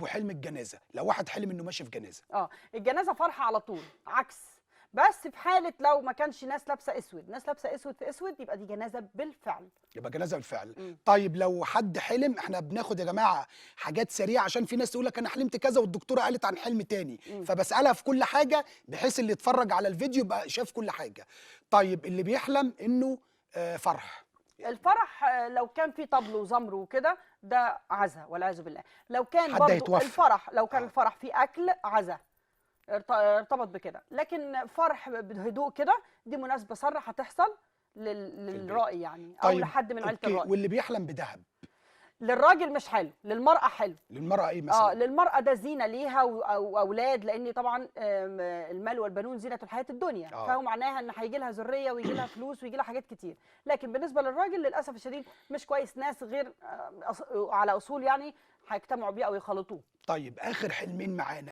وحلم الجنازه، لو واحد حلم انه ماشي في جنازه. الجنازه فرحه على طول، عكس بس في حاله لو ما كانش ناس لابسه اسود، ناس لابسه اسود في اسود، يبقى دي جنازه بالفعل. يبقى جنازه بالفعل. مم. طيب لو حد حلم، احنا بناخد يا جماعه حاجات سريعه عشان في ناس تقول لك انا حلمت كذا والدكتوره قالت عن حلم تاني، فبسالها في كل حاجه بحيث اللي يتفرج على الفيديو يبقى شاف كل حاجه. طيب اللي بيحلم انه فرح، الفرح لو كان في طبل وزمر وكده ده عزا والعياذ بالله. لو كان حد برضو هيتوفى. الفرح، لو كان الفرح في اكل، عزا ارتبط بكده. لكن فرح بهدوء كده دي مناسبه ساره هتحصل للرائي يعني، او طيب لحد من عيله اوكي. الرائي. واللي بيحلم بذهب؟ للراجل مش حلو، للمرأة حلو. للمرأة ايه مثلا؟ للمرأة ده زينة ليها او اولاد، لان طبعا المال والبنون زينة الحياة الدنيا، فهو معناها ان هيجي لها ذرية ويجي لها فلوس ويجي لها حاجات كتير. لكن بالنسبة للراجل للاسف الشديد مش كويس، ناس غير على اصول يعني هيجتمعوا بيه او يخلطوه. طيب اخر حلمين معانا.